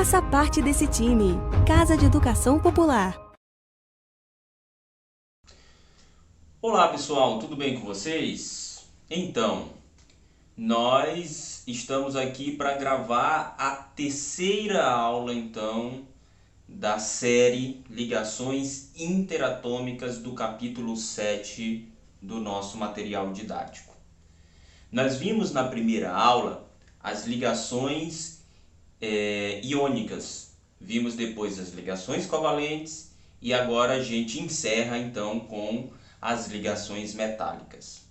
Faça parte desse time. Casa de Educação Popular. Olá pessoal, tudo bem com vocês? Então, nós estamos aqui para gravar a terceira aula da série Ligações Interatômicas do capítulo 7 do nosso material didático. Nós vimos na primeira aula as ligações iônicas, vimos depois as ligações covalentes e agora a gente encerra então com as ligações metálicas.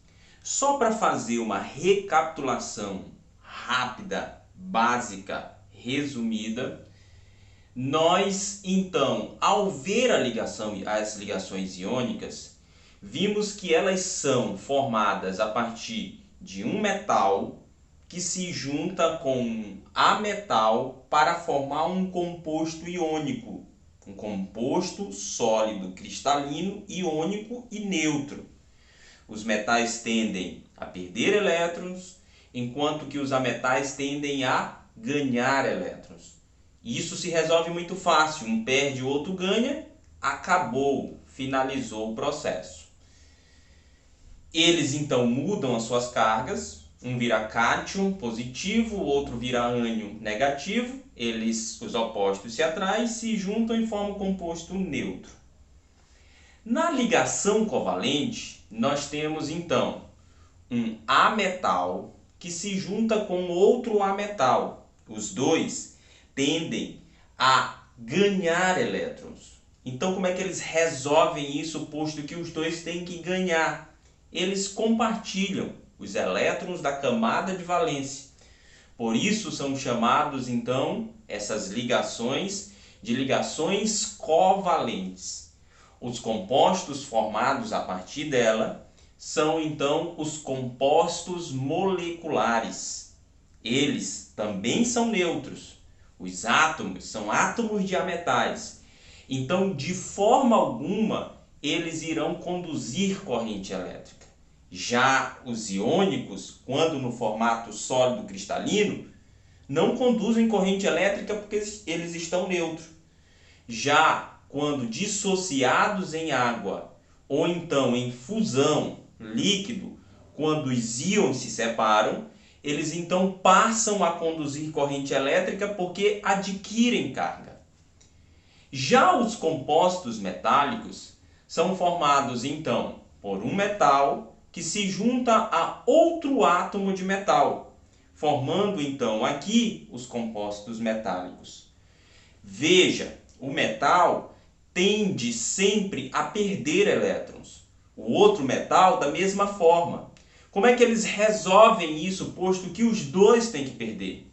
Só para fazer uma recapitulação rápida, básica, resumida, nós então, ao ver as ligações iônicas, vimos que elas são formadas a partir de um metal que se junta com um ametal para formar um composto iônico, um composto sólido cristalino, iônico e neutro. Os metais tendem a perder elétrons, enquanto que os ametais tendem a ganhar elétrons. Isso se resolve muito fácil, um perde, o outro ganha, acabou, finalizou o processo. Eles então mudam as suas cargas, um vira cátion positivo, o outro vira ânion negativo, os opostos se atraem, se juntam e formam um composto neutro. Na ligação covalente, nós temos então um ametal que se junta com outro ametal. Os dois tendem a ganhar elétrons. Então, como é que eles resolvem isso, posto que os dois têm que ganhar? Eles compartilham os elétrons da camada de valência. Por isso são chamados, então, essas ligações de ligações covalentes. Os compostos formados a partir dela são, então, os compostos moleculares. Eles também são neutros. Os átomos são átomos de ametais. Então, de forma alguma, eles irão conduzir corrente elétrica. Já os iônicos, quando no formato sólido cristalino, não conduzem corrente elétrica porque eles estão neutros. Já quando dissociados em água ou então em fusão líquido, quando os íons se separam, eles então passam a conduzir corrente elétrica porque adquirem carga. Já os compostos metálicos são formados então por um metal que se junta a outro átomo de metal, formando então aqui os compostos metálicos. Veja, o metal tende sempre a perder elétrons. O outro metal da mesma forma. Como é que eles resolvem isso, posto que os dois têm que perder?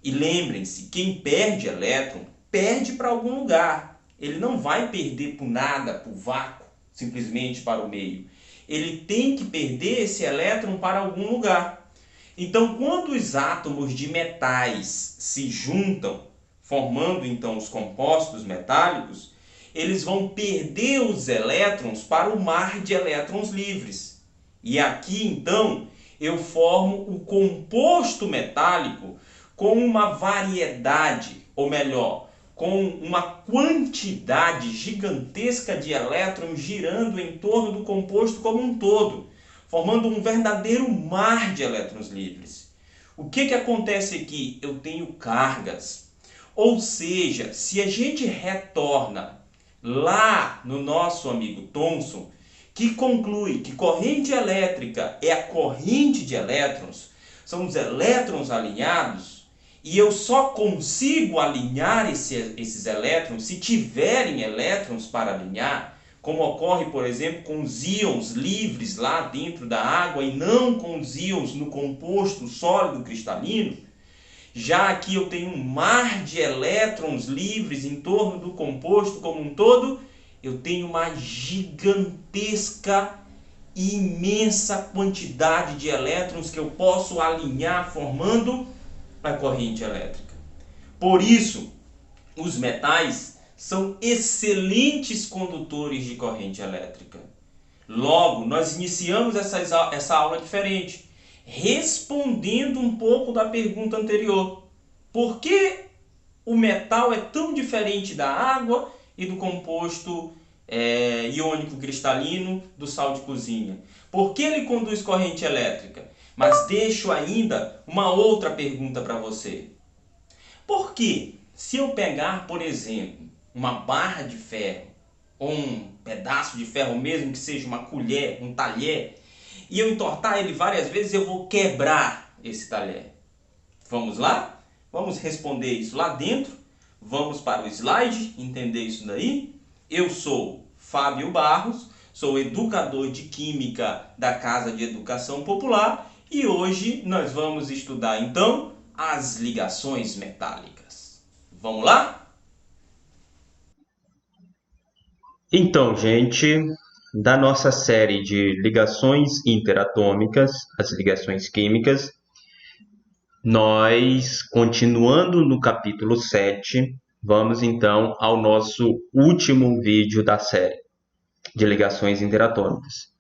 E lembrem-se, quem perde elétron, perde para algum lugar. Ele não vai perder por nada, por vácuo, simplesmente para o meio. Ele tem que perder esse elétron para algum lugar. Então, quando os átomos de metais se juntam, formando então os compostos metálicos, eles vão perder os elétrons para o mar de elétrons livres. E aqui então eu formo o composto metálico com uma variedade, ou melhor, com uma quantidade gigantesca de elétrons girando em torno do composto como um todo, formando um verdadeiro mar de elétrons livres. O que acontece aqui? Eu tenho cargas. Ou seja, se a gente retorna lá no nosso amigo Thomson, que conclui que corrente elétrica é a corrente de elétrons, são os elétrons alinhados, e eu só consigo alinhar esses elétrons se tiverem elétrons para alinhar, como ocorre, por exemplo, com os íons livres lá dentro da água e não com os íons no composto sólido cristalino. Já aqui eu tenho um mar de elétrons livres em torno do composto como um todo, eu tenho uma gigantesca e imensa quantidade de elétrons que eu posso alinhar formando a corrente elétrica. Por isso, os metais são excelentes condutores de corrente elétrica. Logo, nós iniciamos essa aula diferente, respondendo um pouco da pergunta anterior. Por que o metal é tão diferente da água e do composto iônico cristalino do sal de cozinha? Por que ele conduz corrente elétrica? Mas deixo ainda uma outra pergunta para você. Por que, se eu pegar, por exemplo, uma barra de ferro, ou um pedaço de ferro mesmo, que seja uma colher, um talher, e eu entortar ele várias vezes, eu vou quebrar esse talher? Vamos lá? Vamos responder isso lá dentro. Vamos para o slide, entender isso daí. Eu sou Fábio Barros, sou educador de Química da Casa de Educação Popular e hoje nós vamos estudar então as ligações metálicas. Vamos lá? Então, gente, da nossa série de ligações interatômicas, as ligações químicas, nós, continuando no capítulo 7, vamos então ao nosso último vídeo da série de ligações interatômicas.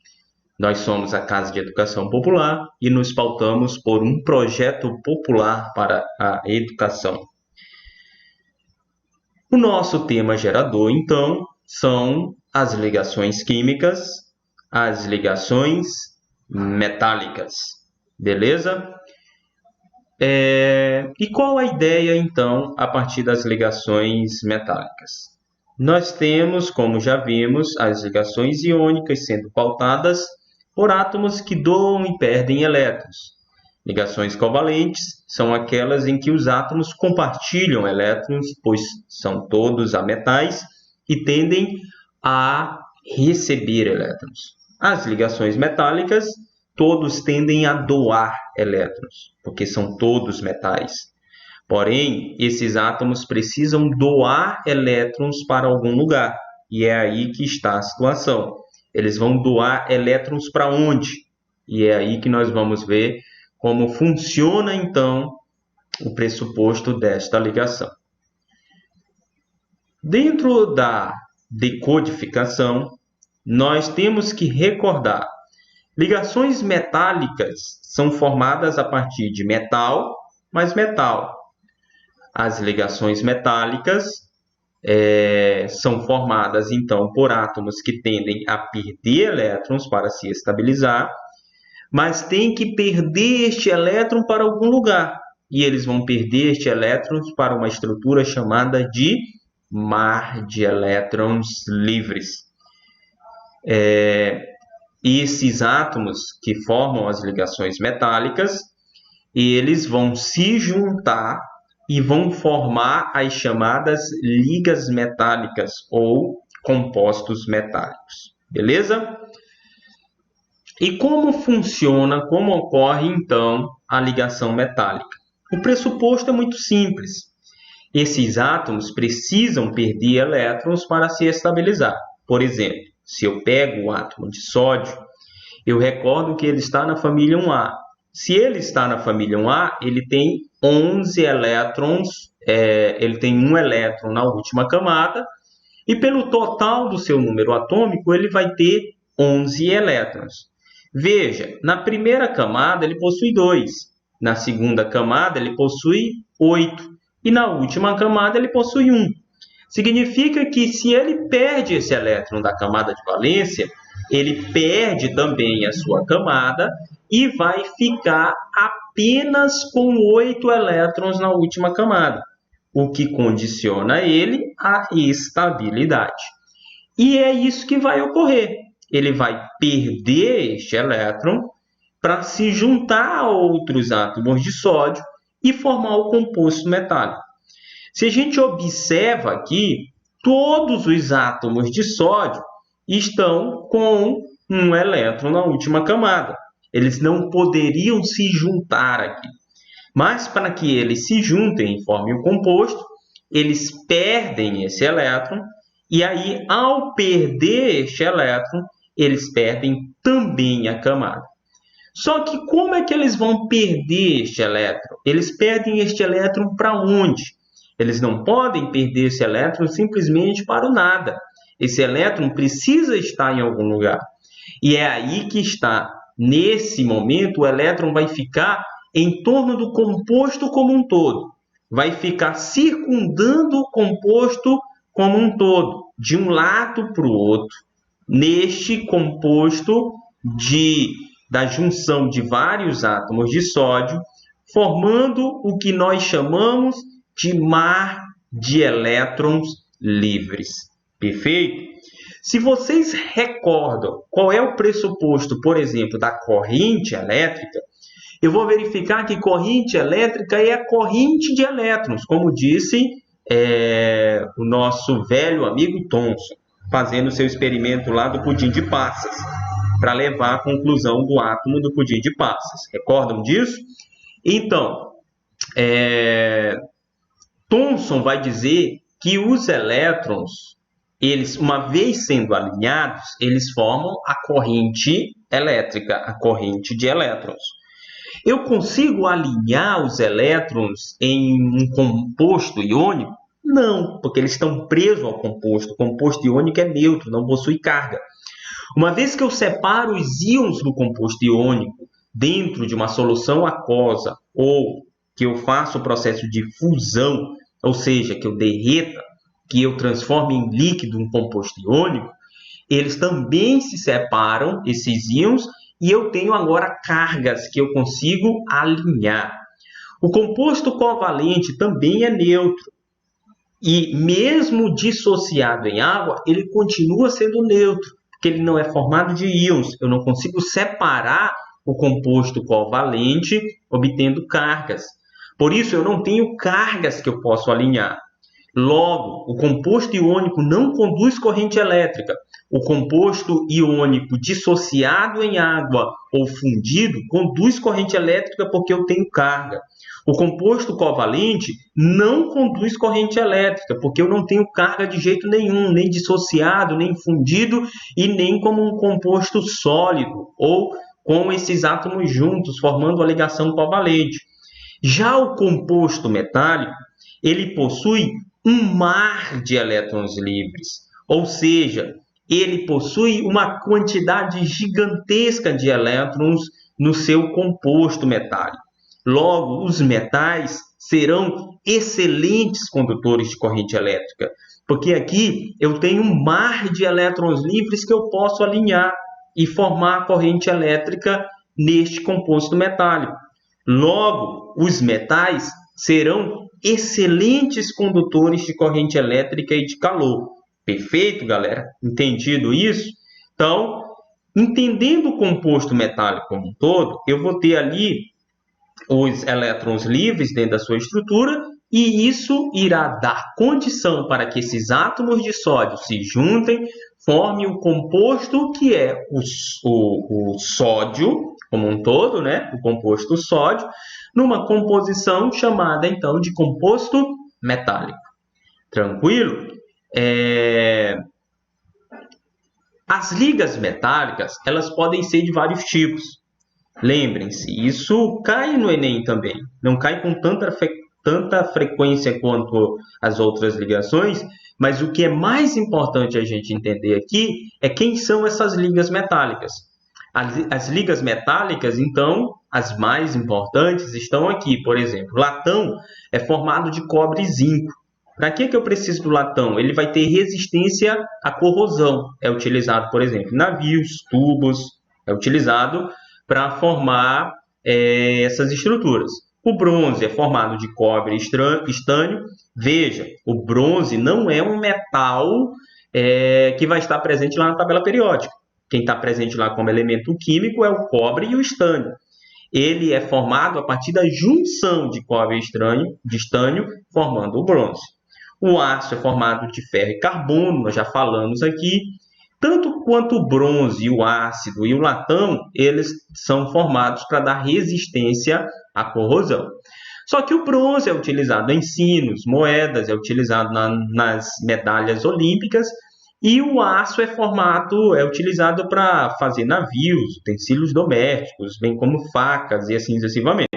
Nós somos a Casa de Educação Popular e nos pautamos por um projeto popular para a educação. O nosso tema gerador, então, são as ligações químicas, as ligações metálicas. Beleza? E qual a ideia, então, a partir das ligações metálicas? Nós temos, como já vimos, as ligações iônicas sendo pautadas por átomos que doam e perdem elétrons. Ligações covalentes são aquelas em que os átomos compartilham elétrons, pois são todos ametais e tendem a receber elétrons. As ligações metálicas, todos tendem a doar elétrons, porque são todos metais. Porém, esses átomos precisam doar elétrons para algum lugar, e é aí que está a situação. Eles vão doar elétrons para onde? E é aí que nós vamos ver como funciona, então, o pressuposto desta ligação. Dentro da decodificação, nós temos que recordar: ligações metálicas são formadas a partir de metal mais metal. As ligações metálicas são formadas, então, por átomos que tendem a perder elétrons para se estabilizar, mas tem que perder este elétron para algum lugar. E eles vão perder este elétron para uma estrutura chamada de mar de elétrons livres. Esses átomos que formam as ligações metálicas, eles vão se juntar e vão formar as chamadas ligas metálicas ou compostos metálicos. Beleza? E como funciona, como ocorre então a ligação metálica? O pressuposto é muito simples. Esses átomos precisam perder elétrons para se estabilizar. Por exemplo, se eu pego o átomo de sódio, eu recordo que ele está na família 1A. Se ele está na família 1A, ele tem 11 elétrons, ele tem um elétron na última camada, e pelo total do seu número atômico, ele vai ter 11 elétrons. Veja, na primeira camada ele possui 2, na segunda camada ele possui 8, e na última camada ele possui 1. Significa que se ele perde esse elétron da camada de valência, ele perde também a sua camada e vai ficar apenas com 8 elétrons na última camada, o que condiciona ele à estabilidade. E é isso que vai ocorrer. Ele vai perder este elétron para se juntar a outros átomos de sódio e formar o composto metálico. Se a gente observa aqui, todos os átomos de sódio estão com um elétron na última camada. Eles não poderiam se juntar aqui. Mas para que eles se juntem e formem o composto, eles perdem esse elétron, e aí, ao perder este elétron, eles perdem também a camada. Só que como é que eles vão perder este elétron? Eles perdem este elétron para onde? Eles não podem perder esse elétron simplesmente para o nada. Esse elétron precisa estar em algum lugar. E é aí que está. Nesse momento, o elétron vai ficar em torno do composto como um todo. vai ficar circundando o composto como um todo, de um lado para o outro, neste composto da junção de vários átomos de sódio, formando o que nós chamamos de mar de elétrons livres. Perfeito? Se vocês recordam qual é o pressuposto, por exemplo, da corrente elétrica, eu vou verificar que corrente elétrica é a corrente de elétrons, como disse o nosso velho amigo Thomson, fazendo seu experimento lá do pudim de passas, para levar à conclusão do átomo do pudim de passas. Recordam disso? Então, Thomson vai dizer que os elétrons, eles, uma vez sendo alinhados, eles formam a corrente elétrica, a corrente de elétrons. Eu consigo alinhar os elétrons em um composto iônico? Não, porque eles estão presos ao composto. O composto iônico é neutro, não possui carga. Uma vez que eu separo os íons do composto iônico dentro de uma solução aquosa ou que eu faço o processo de fusão, ou seja, que eu derreta, que eu transformo em líquido um composto iônico, eles também se separam, esses íons, e eu tenho agora cargas que eu consigo alinhar. O composto covalente também é neutro. E mesmo dissociado em água, ele continua sendo neutro, porque ele não é formado de íons. Eu não consigo separar o composto covalente obtendo cargas. Por isso, eu não tenho cargas que eu posso alinhar. Logo, o composto iônico não conduz corrente elétrica. O composto iônico dissociado em água ou fundido conduz corrente elétrica porque eu tenho carga. O composto covalente não conduz corrente elétrica porque eu não tenho carga de jeito nenhum, nem dissociado, nem fundido e nem como um composto sólido ou com esses átomos juntos formando a ligação covalente. Já o composto metálico, ele possui um mar de elétrons livres, ou seja, ele possui uma quantidade gigantesca de elétrons no seu composto metálico. Logo, os metais serão excelentes condutores de corrente elétrica, porque aqui eu tenho um mar de elétrons livres que eu posso alinhar e formar a corrente elétrica neste composto metálico. Logo, os metais serão excelentes condutores de corrente elétrica e de calor. Perfeito, galera? Entendido isso? Então, entendendo o composto metálico como um todo, eu vou ter ali os elétrons livres dentro da sua estrutura e isso irá dar condição para que esses átomos de sódio se juntem, formem o composto que é o sódio como um todo, né? O composto sódio, numa composição chamada então de composto metálico. Tranquilo? As ligas metálicas, elas podem ser de vários tipos. Lembrem-se, isso cai no Enem também. Não cai com tanta frequência quanto as outras ligações, mas o que é mais importante a gente entender aqui é quem são essas ligas metálicas. As ligas metálicas, então, as mais importantes estão aqui. Por exemplo, latão é formado de cobre e zinco. Para que eu preciso do latão? Ele vai ter resistência à corrosão. É utilizado, por exemplo, em navios, tubos. É utilizado para formar essas estruturas. O bronze é formado de cobre e estânio. Veja, o bronze não é um metal que vai estar presente lá na tabela periódica. Quem está presente lá como elemento químico é o cobre e o estânio. Ele é formado a partir da junção de cobre e estânio, formando o bronze. O aço é formado de ferro e carbono, nós já falamos aqui. Tanto quanto o bronze, o ácido e o latão, eles são formados para dar resistência à corrosão. Só que o bronze é utilizado em sinos, moedas, é utilizado nas medalhas olímpicas, e o aço é utilizado para fazer navios, utensílios domésticos, bem como facas e assim sucessivamente.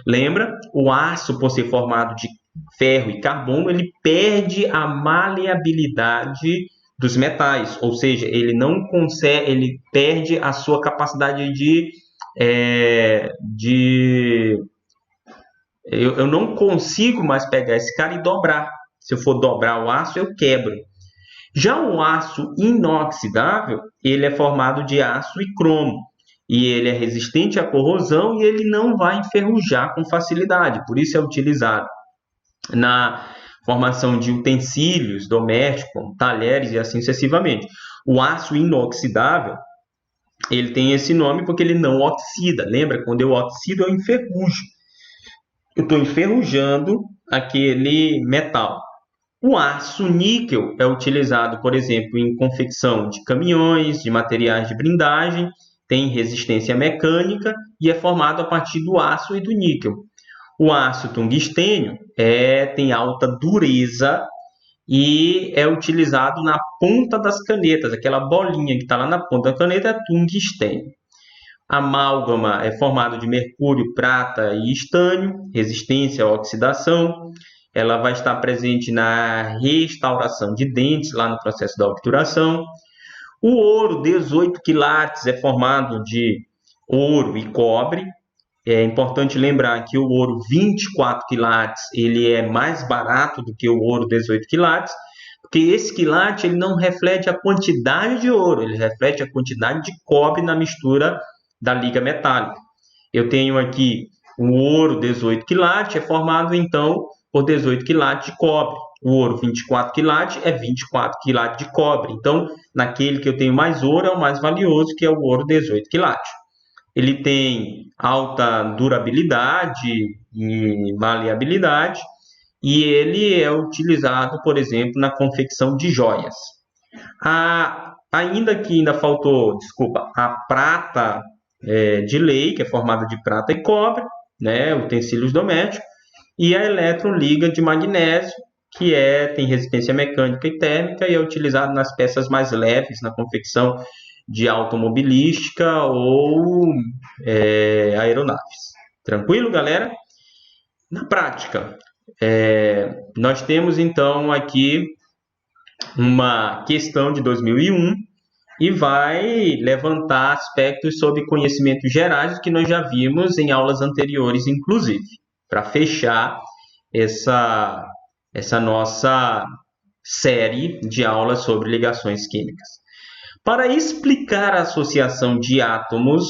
Lembra? O aço, por ser formado de ferro e carbono, ele perde a maleabilidade dos metais, ou seja, ele não consegue, ele perde a sua capacidade de Eu não consigo mais pegar esse cara e dobrar. Se eu for dobrar o aço, eu quebro. Já o aço inoxidável, ele é formado de aço e cromo. E ele é resistente à corrosão e ele não vai enferrujar com facilidade. Por isso é utilizado na formação de utensílios domésticos, como talheres e assim sucessivamente. O aço inoxidável, ele tem esse nome porque ele não oxida. Lembra? Quando eu oxido, eu enferrujo. Eu estou enferrujando aquele metal. O aço níquel é utilizado, por exemplo, em confecção de caminhões, de materiais de blindagem, tem resistência mecânica e é formado a partir do aço e do níquel. O aço tungstênio tem alta dureza e é utilizado na ponta das canetas. Aquela bolinha que está lá na ponta da caneta é tungstênio. A amálgama é formado de mercúrio, prata e estânio, resistência à oxidação. Ela vai estar presente na restauração de dentes, lá no processo da obturação. O ouro, 18 quilates, é formado de ouro e cobre. É importante lembrar que o ouro 24 quilates ele é mais barato do que o ouro 18 quilates, porque esse quilate ele não reflete a quantidade de ouro, ele reflete a quantidade de cobre na mistura da liga metálica. Eu tenho aqui o ouro 18 quilates, é formado então por 18 quilates de cobre. O ouro 24 quilates é 24 quilates de cobre. Então, naquele que eu tenho mais ouro é o mais valioso, que é o ouro 18 quilates. Ele tem alta durabilidade e maleabilidade e ele é utilizado, por exemplo, na confecção de joias. Ainda faltou, a prata de lei, que é formada de prata e cobre, né, utensílios domésticos, e a eletroliga de magnésio, que tem resistência mecânica e térmica e é utilizado nas peças mais leves, na confecção de automobilística ou aeronaves. Tranquilo, galera? Na prática, nós temos então aqui uma questão de 2001 e vai levantar aspectos sobre conhecimentos gerais que nós já vimos em aulas anteriores, inclusive, para fechar essa nossa série de aulas sobre ligações químicas. Para explicar a associação de átomos,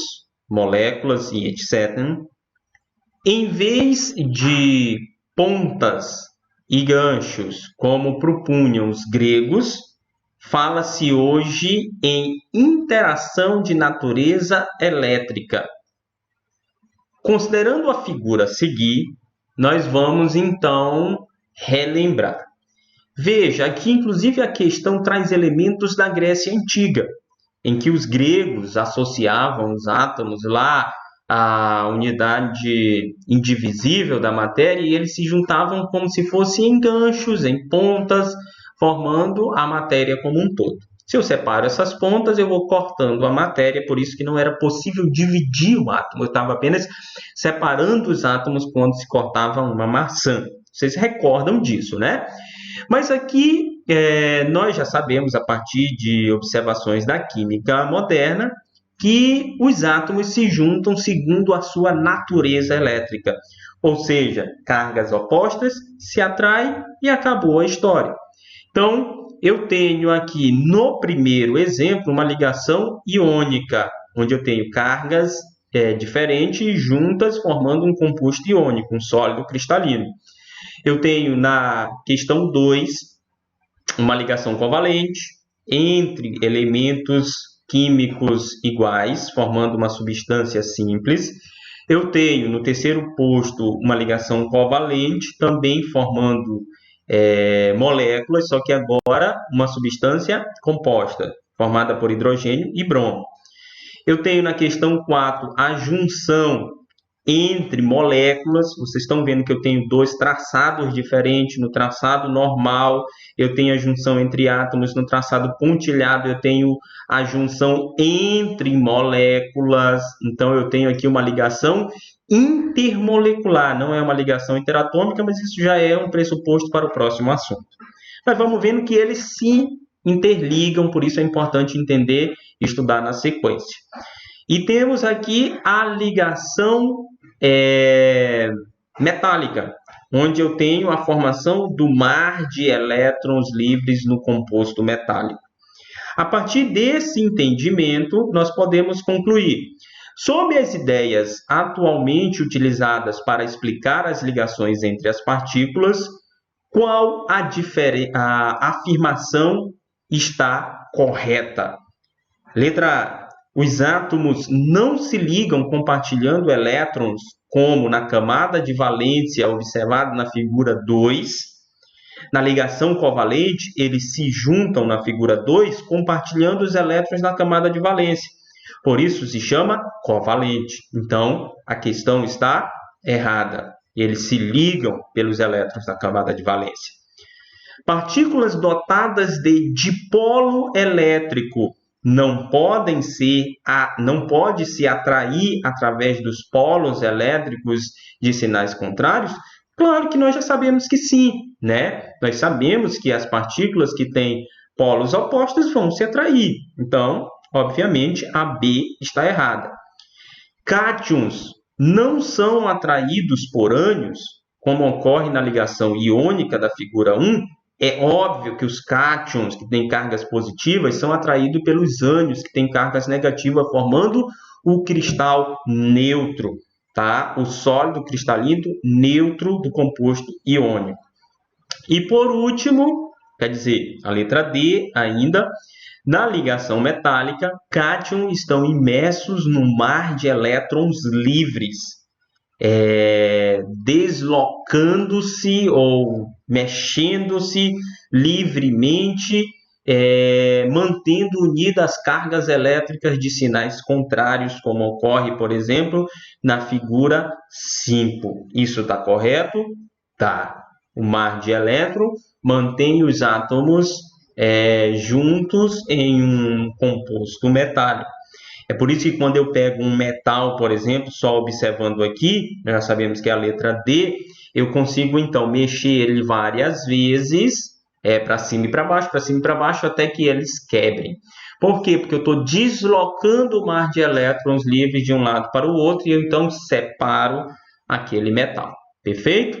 moléculas e etc., em vez de pontas e ganchos, como propunham os gregos, fala-se hoje em interação de natureza elétrica. Considerando a figura a seguir, nós vamos então relembrar. Veja, aqui inclusive a questão traz elementos da Grécia Antiga, em que os gregos associavam os átomos lá à unidade indivisível da matéria e eles se juntavam como se fossem em ganchos, em pontas, formando a matéria como um todo. Se eu separo essas pontas, eu vou cortando a matéria, por isso que não era possível dividir o átomo. Eu estava apenas separando os átomos quando se cortava uma maçã. Vocês recordam disso, né? Mas aqui nós já sabemos, a partir de observações da química moderna, que os átomos se juntam segundo a sua natureza elétrica. Ou seja, cargas opostas se atraem e acabou a história. Então, eu tenho aqui no primeiro exemplo uma ligação iônica, onde eu tenho cargas diferentes juntas formando um composto iônico, um sólido cristalino. Eu tenho na questão 2 uma ligação covalente entre elementos químicos iguais, formando uma substância simples. Eu tenho no terceiro posto uma ligação covalente, também formando moléculas, só que agora uma substância composta, formada por hidrogênio e bromo. Eu tenho na questão 4 a junção entre moléculas. Vocês estão vendo que eu tenho dois traçados diferentes. No traçado normal, eu tenho a junção entre átomos. No traçado pontilhado, eu tenho a junção entre moléculas. Então, eu tenho aqui uma ligação intermolecular. Não é uma ligação interatômica, mas isso já é um pressuposto para o próximo assunto. Mas vamos vendo que eles se interligam, por isso é importante entender e estudar na sequência. E temos aqui a ligação metálica, onde eu tenho a formação do mar de elétrons livres no composto metálico. A partir desse entendimento, nós podemos concluir: sob as ideias atualmente utilizadas para explicar as ligações entre as partículas, qual a afirmação está correta? Letra A. Os átomos não se ligam compartilhando elétrons, como na camada de valência observado na figura 2. Na ligação covalente, eles se juntam na figura 2, compartilhando os elétrons na camada de valência. Por isso se chama covalente. Então, a questão está errada. Eles se ligam pelos elétrons da camada de valência. Partículas dotadas de dipolo elétrico não pode se atrair através dos polos elétricos de sinais contrários? Claro que nós já sabemos que sim, né? Nós sabemos que as partículas que têm polos opostos vão se atrair. Então, obviamente, a B está errada. Cátions não são atraídos por ânions, como ocorre na ligação iônica da figura 1. É óbvio que os cátions, que têm cargas positivas, são atraídos pelos ânions, que têm cargas negativas, formando o cristal neutro, tá? O sólido cristalino neutro do composto iônico. E por último, quer dizer, a letra D ainda, na ligação metálica, cátions estão imersos no mar de elétrons livres, deslocando-se ou mexendo-se livremente, mantendo unidas as cargas elétricas de sinais contrários, como ocorre, por exemplo, na figura 5. Isso está correto? Tá. O mar de elétron mantém os átomos juntos em um composto metálico. É por isso que quando eu pego um metal, por exemplo, só observando aqui, nós já sabemos que é a letra D, eu consigo então mexer ele várias vezes, para cima e para baixo, até que eles quebrem. Por quê? Porque eu estou deslocando o mar de elétrons livres de um lado para o outro e eu então separo aquele metal. Perfeito?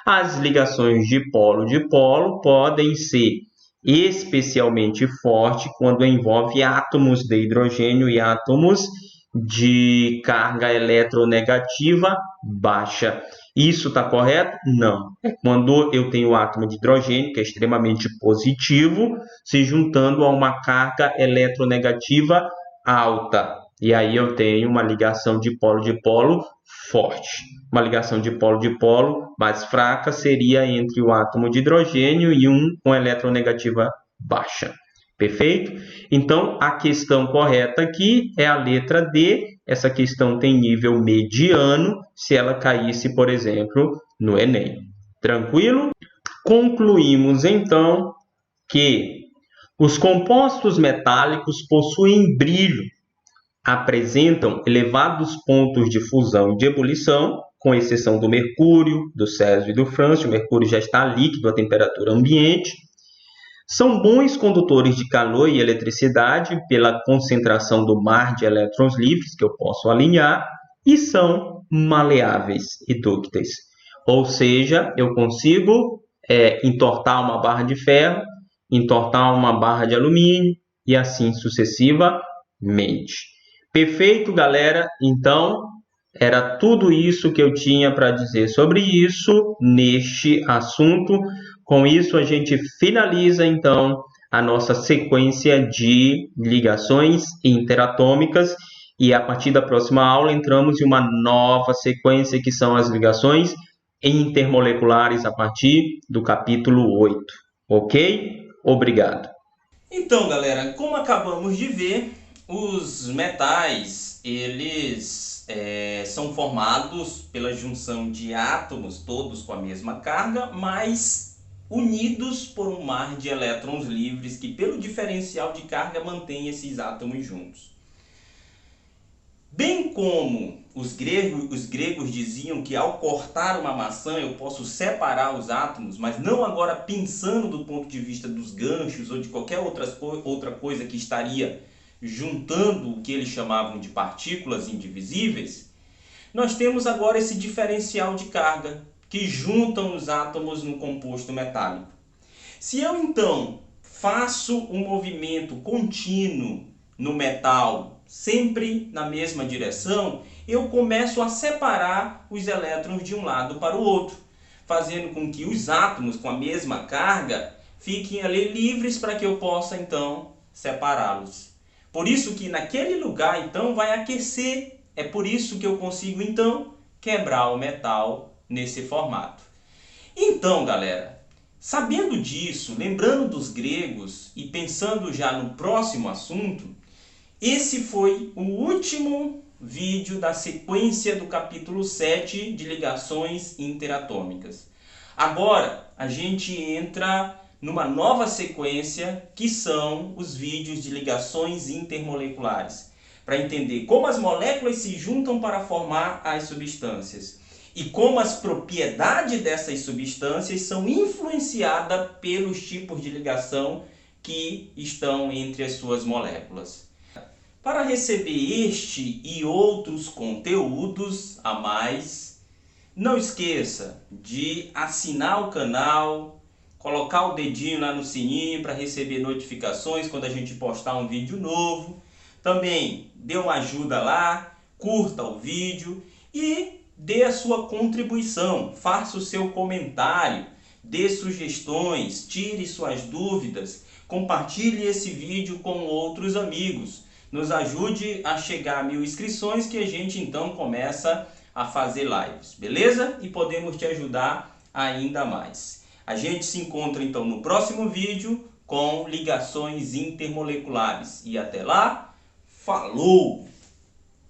As ligações de polo podem ser especialmente forte quando envolve átomos de hidrogênio e átomos de carga eletronegativa baixa. Isso está correto? Não. É quando eu tenho o átomo de hidrogênio, que é extremamente positivo, se juntando a uma carga eletronegativa alta. E aí eu tenho uma ligação de polo forte. Uma ligação de polo mais fraca seria entre o átomo de hidrogênio e um com eletronegativa baixa. Perfeito? Então, a questão correta aqui é a letra D. Essa questão tem nível mediano, se ela caísse, por exemplo, no Enem. Tranquilo? Concluímos, então, que os compostos metálicos possuem brilho, apresentam elevados pontos de fusão e de ebulição, com exceção do mercúrio, do césio e do frâncio. O mercúrio já está líquido à temperatura ambiente. São bons condutores de calor e eletricidade pela concentração do mar de elétrons livres, que eu posso alinhar, e são maleáveis e dúcteis. Ou seja, eu consigo entortar uma barra de ferro, entortar uma barra de alumínio e assim sucessivamente. Perfeito, galera? Então, era tudo isso que eu tinha para dizer sobre isso neste assunto. Com isso, a gente finaliza, então, a nossa sequência de ligações interatômicas. E a partir da próxima aula, entramos em uma nova sequência, que são as ligações intermoleculares, a partir do capítulo 8. Ok? Obrigado. Então, galera, como acabamos de ver, os metais, eles são formados pela junção de átomos, todos com a mesma carga, mas unidos por um mar de elétrons livres que, pelo diferencial de carga, mantém esses átomos juntos. Bem como os gregos diziam que ao cortar uma maçã eu posso separar os átomos, mas não agora pensando do ponto de vista dos ganchos ou de qualquer outra coisa que estaria juntando o que eles chamavam de partículas indivisíveis, nós temos agora esse diferencial de carga que juntam os átomos no composto metálico. Se eu então faço um movimento contínuo no metal, sempre na mesma direção, eu começo a separar os elétrons de um lado para o outro, fazendo com que os átomos com a mesma carga fiquem ali livres para que eu possa então separá-los. Por isso que naquele lugar então vai aquecer, é por isso que eu consigo então quebrar o metal nesse formato. Então, galera, sabendo disso, lembrando dos gregos e pensando já no próximo assunto, esse foi o último vídeo da sequência do capítulo 7 de ligações interatômicas. Agora a gente entra numa nova sequência que são os vídeos de ligações intermoleculares, para entender como as moléculas se juntam para formar as substâncias e como as propriedades dessas substâncias são influenciadas pelos tipos de ligação que estão entre as suas moléculas. Para receber este e outros conteúdos a mais, não esqueça de assinar o canal, colocar o dedinho lá no sininho para receber notificações quando a gente postar um vídeo novo. Também dê uma ajuda lá, curta o vídeo e dê a sua contribuição, faça o seu comentário, dê sugestões, tire suas dúvidas, compartilhe esse vídeo com outros amigos. Nos ajude a chegar a 1000 inscrições que a gente então começa a fazer lives, beleza? E podemos te ajudar ainda mais. A gente se encontra então no próximo vídeo com ligações intermoleculares. E até lá, falou!